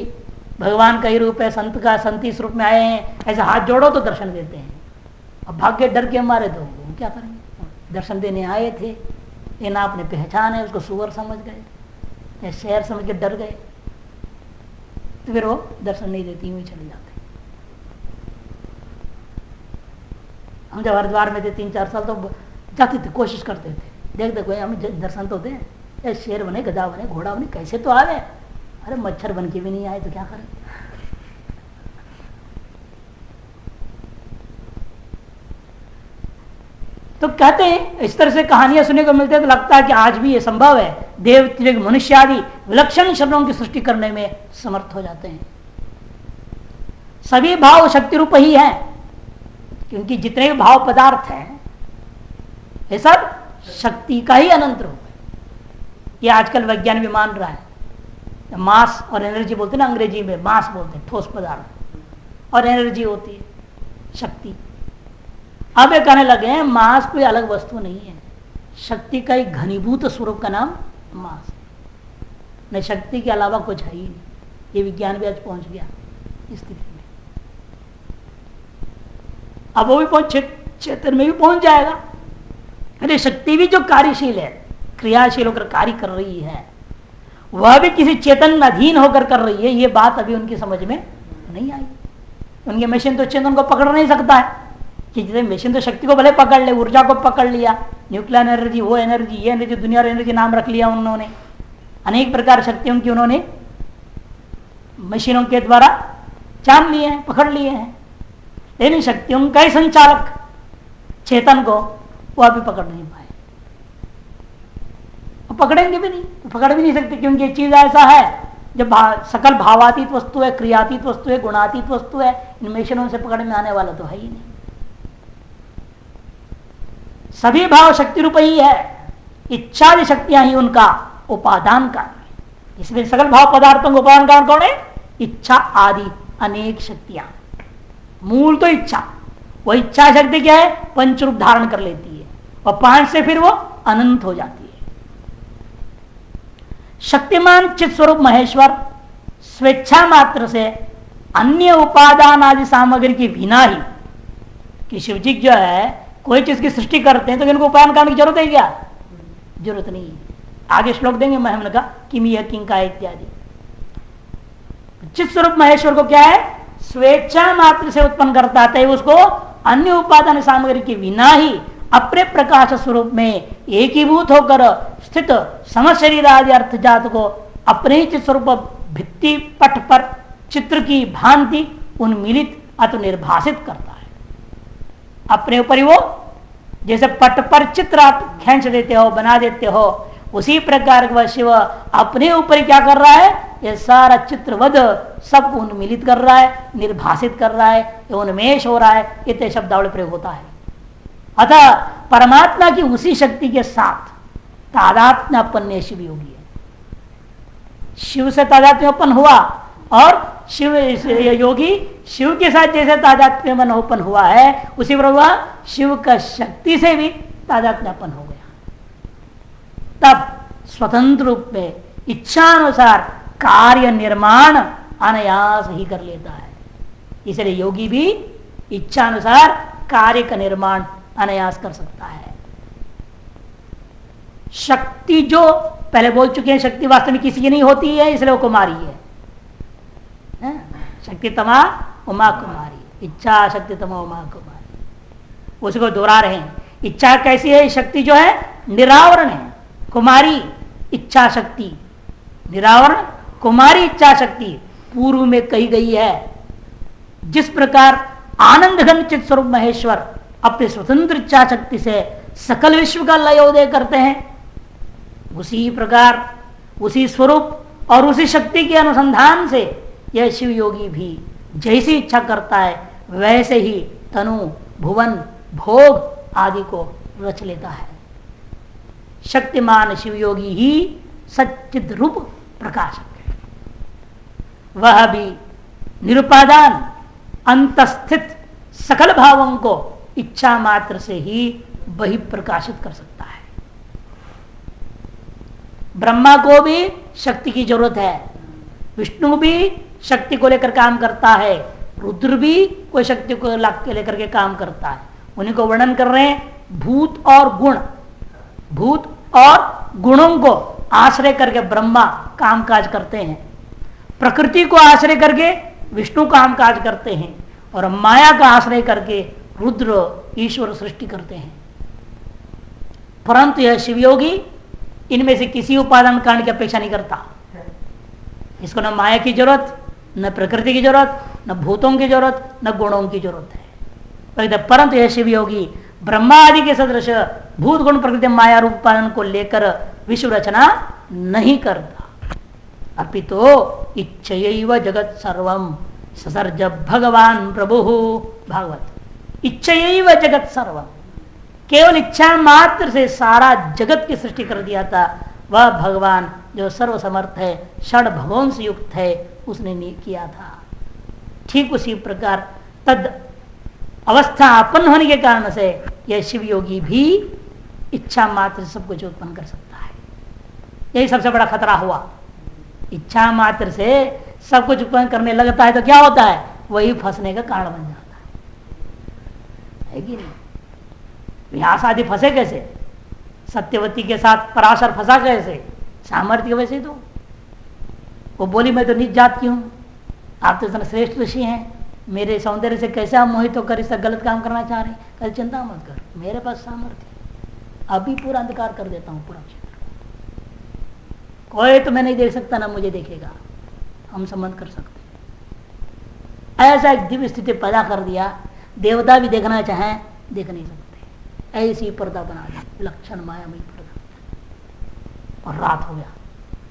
भगवान का ही रूप है, संत का, संत इस रूप में आए हैं, ऐसे हाथ जोड़ो तो दर्शन देते हैं। अब भाग्य डर के मारे तो क्या करेंगे, दर्शन देने आए थे, ये ना आपने पहचान है, उसको सुअर समझ गए या शेर समझ के डर गए, तो फिर वो दर्शन नहीं देती, यूं ही चले जाते। हम जब हरिद्वार में थे 3-4 साल तो जाते थे, कोशिश करते थे, देखते कोई हमें दर्शन तो दे, शेर बने, गधा बने, घोड़ा बने, कैसे तो आवे, अरे मच्छर बन के भी नहीं आए तो क्या करें। तो कहते हैं इस तरह से कहानियां सुनने को मिलते हैं, तो लगता है कि आज भी ये संभव है, देव त्रिग मनुष्य आदि विलक्षण शरीरों की सृष्टि करने में समर्थ हो जाते हैं। सभी भाव शक्ति रूप ही हैं, क्योंकि जितने भी भाव पदार्थ हैं ये सब शक्ति का ही अनंत रूप है। ये आजकल वैज्ञानिक भी मान रहा है, मास और एनर्जी बोलते हैं ना, अंग्रेजी में मास बोलते हैं, ठोस पदार्थ, और एनर्जी होती है शक्ति। अब ये कहने लगे हैं मास कोई अलग वस्तु नहीं है, शक्ति का एक घनीभूत स्वरूप का नाम मास, नहीं शक्ति के अलावा कुछ है ही नहीं। ये विज्ञान भी आज पहुंच गया इस स्थिति में, अब वो भी पहुंच, चेतन में भी पहुंच जाएगा। अरे शक्ति भी जो कार्यशील है, क्रियाशील होकर कार्य कर रही है, वह भी किसी चेतन में अधीन होकर कर रही है, ये बात अभी उनकी समझ में नहीं आई। उनके मशीन तो चेतन को पकड़ नहीं सकता है, कि जैसे मशीन तो शक्ति को भले पकड़ ले, ऊर्जा को पकड़ लिया, न्यूक्लियर एनर्जी, वो एनर्जी, ये एनर्जी, दुनिया और एनर्जी नाम रख लिया उन्होंने, अनेक प्रकार शक्तियों की उन्होंने मशीनों के द्वारा जान लिए हैं, पकड़ लिए हैं। लेकिन शक्तियों का ही संचालक चेतन को वो अभी पकड़ नहीं पाए, पकड़ेंगे भी नहीं, पकड़ भी नहीं सकते, क्योंकि ये चीज ऐसा है जब सकल भावातीत वस्तु है, क्रियातीत वस्तु है, गुणातीत वस्तु है, इन मशीनों से पकड़ में आने वाला तो है ही नहीं। सभी भाव शक्ति रूप ही है, इच्छादि शक्तियां ही उनका उपादान कारण, इसलिए सकल भाव पदार्थों का उपादान कारण कौन है, इच्छा आदि अनेक शक्तियां। मूल तो इच्छा, वो इच्छा शक्ति क्या है, पंच रूप धारण कर लेती है और 5 से फिर वो अनंत हो जाती है। शक्तिमान चित स्वरूप महेश्वर स्वेच्छा मात्र से अन्य उपादान आदि सामग्री के बिना ही, कि शिव जी जो है कोई चीज की सृष्टि करते हैं तो इनको उपादान करने की जरूरत है क्या? जरूरत नहीं है। आगे श्लोक देंगे महमन का किम यह किंका इत्यादि। चित स्वरूप महेश्वर को क्या है, स्वेच्छा मात्र से उत्पन्न करता है, उसको अन्य उपादान सामग्री के बिना ही अपने प्रकाश स्वरूप में एकीभूत होकर स्थित समस्त शरीर आदि अर्थ जात को अपने ही चित स्वरूप भित्ति पट पर चित्र की भांति उन्मिलित अथवा निर्भासित करता है। अपने ऊपर ही वो जैसे पट पर चित्र आप खींच देते हो, बना देते हो, उसी प्रकार का शिव अपने ऊपर क्या कर रहा है, ये सारा चित्रवद सबको उन्मिलित कर रहा है, निर्भासित कर रहा है, उन्मेष हो रहा है, इतने शब्दावली प्रयोग होता है। अतः परमात्मा की उसी शक्ति के साथ तादात्म्यपन्न शिव योगी है। शिव से तादात्म्यपन्न हुआ और शिव योगी शिव के साथ जैसे तादात्म्यपन्न हुआ है, उसी प्रकार शिव का शक्ति से भी तादात्म्यपन्न हो गया। तब स्वतंत्र रूप में इच्छानुसार कार्य निर्माण अनायास ही कर लेता है। इसलिए योगी भी इच्छानुसार कार्य का निर्माण अनायास कर सकता है। शक्ति जो पहले बोल चुके हैं, शक्ति वास्तव में किसी की नहीं होती है, इसलिए वो कुमारी है। शक्ति तमा उमा कुमारी, इच्छा शक्ति तमा उमा कुमारी, उसको दोहरा रहे हैं। इच्छा कैसी है, शक्ति जो है निरावरण है, कुमारी इच्छा शक्ति, निरावरण कुमारी इच्छा शक्ति पूर्व में कही गई है। जिस प्रकार आनंद घन चित स्वरूप महेश्वर अपने स्वतंत्र इच्छा शक्ति से सकल विश्व का लयोदय करते हैं, उसी प्रकार उसी स्वरूप और उसी शक्ति के अनुसंधान से यह शिव योगी भी जैसी इच्छा करता है वैसे ही तनु भुवन भोग आदि को रच लेता है। शक्तिमान शिव योगी ही सच्चिद रूप प्रकाशक है। वह भी निरुपादान अंतस्थित सकल भावों को इच्छा मात्र से ही वही प्रकाशित कर सकता है। ब्रह्मा को भी शक्ति की जरूरत है, विष्णु भी शक्ति को लेकर काम करता है, रुद्र भी कोई शक्ति को लेकर के काम करता है। उन्हीं को वर्णन कर रहे हैं। भूत और गुण, भूत और गुणों को आश्रय करके ब्रह्मा कामकाज करते हैं, प्रकृति को आश्रय करके विष्णु कामकाज करते हैं, और माया का आश्रय करके रुद्र ईश्वर सृष्टि करते हैं। परंतु यह शिवयोगी इनमें से किसी उपादान कारण की अपेक्षा नहीं करता। इसको न माया की जरूरत, न प्रकृति की जरूरत, न भूतों की जरूरत, न गुणों की जरूरत है। परंतु यह शिवयोगी ब्रह्मा आदि के सदृश भूत गुण प्रकृति माया रूप उपादान को लेकर विश्व रचना नहीं करता। अपितो इच्छयैव जगत सर्वम ससर्ज भगवान प्रभु। भागवत इच्छयैव जगत सर्वम, केवल इच्छा मात्र से सारा जगत की सृष्टि कर दिया था। वह भगवान जो सर्वसमर्थ है, षड भगवान से युक्त है, उसने किया था। ठीक उसी प्रकार तद अवस्था अपन्न होने के कारण से यह शिव योगी भी इच्छा मात्र से सब कुछ उत्पन्न कर सकता है। यही सबसे बड़ा खतरा हुआ। इच्छा मात्र से सब कुछ उत्पन्न करने लगता है तो क्या होता है, वही फंसने का कारण बन जाता है कि नहीं? व्यास आदि फंसे कैसे, सत्यवती के साथ पराशर फंसा कैसे, सामर्थ्य वैसे तो वो बोली मैं तो नीच जात की हूँ, आप तो इतना श्रेष्ठ ऋषि हैं, मेरे सौंदर्य से कैसे आप मोहित होकर इसका गलत काम करना चाह रहे हैं। कल चिंता मत कर, मेरे पास सामर्थ्य, अभी पूरा अंधकार कर देता हूँ पूरा क्षेत्र, कोई तुम्हें नहीं देख सकता ना मुझे देखेगा, हम संबंध कर सकते। ऐसा एक दिव्य स्थिति पैदा कर दिया, देवता भी देखना चाहें देख नहीं सकते, ऐसी पर्दा बना दी, लक्षण मायामयी पर्दा। और रात हो गया,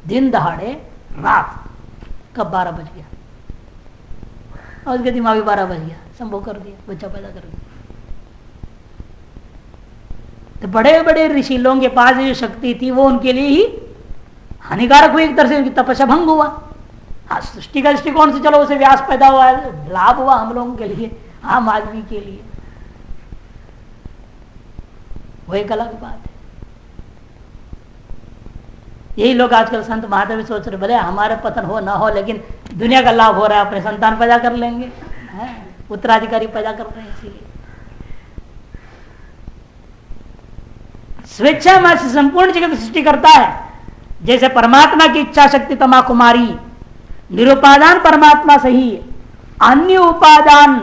दिन दहाड़े रात, कब 12 बज गया, और उसके दिमाग में 12 बज गया, संभव कर दिया, बच्चा पैदा कर दिया। तो बड़े बड़े ऋषि लोगों के पास जो शक्ति थी वो उनके लिए ही हानिकारक हुई, एक तरह से उनकी तपस्या भंग हुआ। हाँ, सृष्टि का दृष्टिकोण से चलो उसे व्यास पैदा हुआ, लाभ हुआ हम लोगों के लिए, आम आदमी के लिए। वो एक अलग बात है। यही लोग आजकल संत महादेव सोच रहे, भले हमारे पतन हो ना हो, लेकिन दुनिया का लाभ हो रहा है, अपने संतान पैदा कर लेंगे, उत्तराधिकारी पैदा कर रहे हैं। इसीलिए स्वेच्छा में से संपूर्ण जगत सृष्टि करता है। जैसे परमात्मा की इच्छा शक्ति तमा कुमारी निरुपादान परमात्मा से ही अन्य उपादान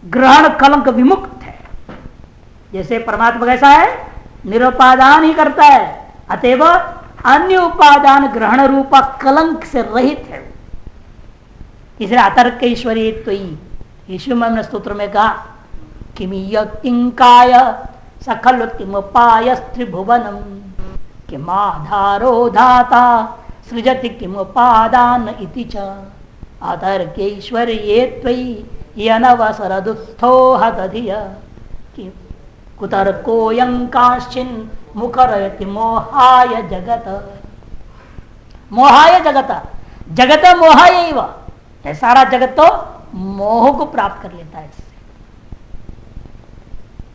ग्रहण कलंक विमुक्त है। जैसे परमात्मा कैसा है, निरुपादान ही करता है, अतएव अन्य उपादान ग्रहण रूपा कलंक से रहित है। इसलिए अतर्क ईश्वरी ईश्वर स्तोत्र में कहा किमीय किंकाय सकल किमुपाय त्रिभुवनम किमाधारो धाता सृजति किमुपादान इति च अतर्केश्वर्ये त्वयि यनवसरदुत्थो हतधिय कुतर्कोऽयं काश्चिन् मुखरयति मोहाय जगत। मोहाय जगत, जगत मोहायैव, यह सारा जगत तो मोह को प्राप्त कर लेता है इससे,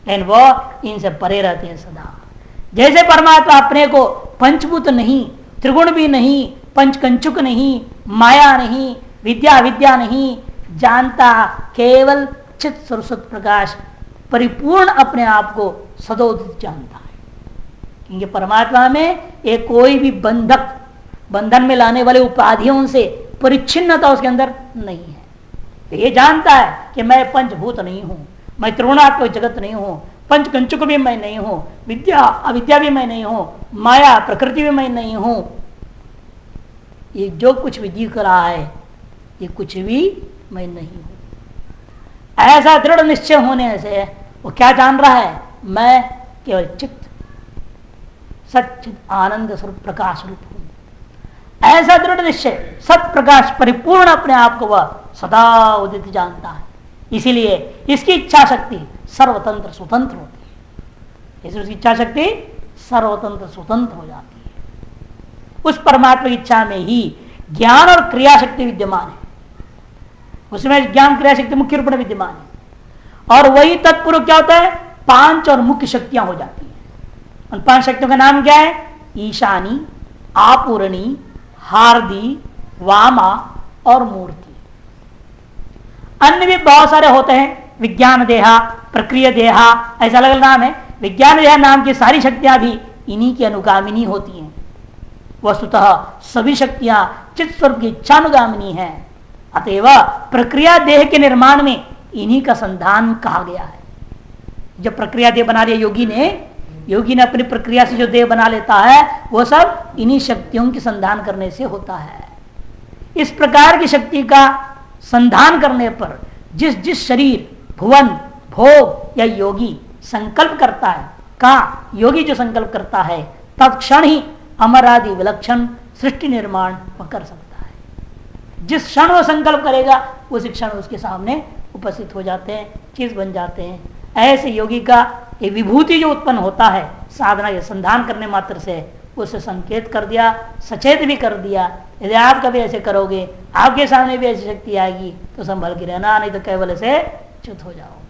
लेकिन वो इनसे परे रहते हैं सदा। जैसे परमात्मा अपने को पंचभूत नहीं, त्रिगुण भी नहीं, पंचकंचुक नहीं, माया नहीं, विद्या विद्या नहीं जानता, केवल चित सरस्वत प्रकाश परिपूर्ण अपने आप को सदोदित जानता है। क्योंकि परमात्मा में एक कोई भी बंधन में लाने वाले उपाधियों से परिच्छिन्नता उसके अंदर नहीं है। तो ये जानता है कि मैं पंचभूत नहीं हूं, मैं त्रिगुणात्मक जगत नहीं हूं, पंचकंचुक भी मैं नहीं हूं, विद्या अविद्या भी मैं नहीं हूं, माया प्रकृति भी मैं नहीं हूं। ये जो कुछ भी दिख रहा है ये कुछ भी मैं नहीं हूं। ऐसा दृढ़ निश्चय होने से वो क्या जान रहा है, मैं केवल चित्त सच्चिद आनंद स्वरूप प्रकाश रूप हूं। ऐसा दृढ़ निश्चय सत प्रकाश परिपूर्ण अपने आप को वह सदा उदित जानता है। इसीलिए इसकी इच्छा शक्ति सर्वतंत्र स्वतंत्र होती है। इसलिए उसकी इच्छा शक्ति सर्वतंत्र स्वतंत्र हो जाती है। उस परमात्मा की इच्छा में ही ज्ञान और क्रिया शक्ति विद्यमान है। उसमें ज्ञान क्रिया शक्ति मुख्य रूप में विद्यमान है। और वही तत्पूर्व क्या होता है, 5 और मुख्य शक्तियां हो जाती हैं। उन 5 शक्तियों का नाम क्या है, ईशानी, आपूर्णी, हार्दी, वामा और मूर्ति। अन्य भी बहुत सारे होते हैं, विज्ञान देहा, प्रक्रिया देहा, ऐसा अलग अलग नाम है। विज्ञान देहा नाम की सारी शक्तियां भी इन्हीं की अनुगामिनी होती हैं। वस्तुतः सभी शक्तियां चित्त स्वरूप की इच्छानुगामिनी हैं। अतएव प्रक्रिया देह के निर्माण में इन्हीं का संधान कहा गया है। जब प्रक्रिया देह बना लिया योगी ने अपनी प्रक्रिया से जो देह बना लेता है वो सब इन्हीं शक्तियों की संधान करने से होता है। इस प्रकार की शक्ति का संधान करने पर जिस जिस शरीर, भुवन, भोग या योगी संकल्प करता है, का योगी जो संकल्प करता है तत्क्षण ही अमरादि विलक्षण सृष्टि निर्माण कर सकता है। जिस क्षण वो संकल्प करेगा उसी क्षण उसके सामने उपस्थित हो जाते हैं, चीज बन जाते हैं। ऐसे योगी का ये विभूति जो उत्पन्न होता है साधना के संधान करने मात्र से, उसे संकेत कर दिया, सचेत भी कर दिया। यदि आप कभी ऐसे करोगे, आपके सामने भी ऐसी शक्ति आएगी तो संभल के रहना, नहीं तो केवल से च्युत हो जाओ।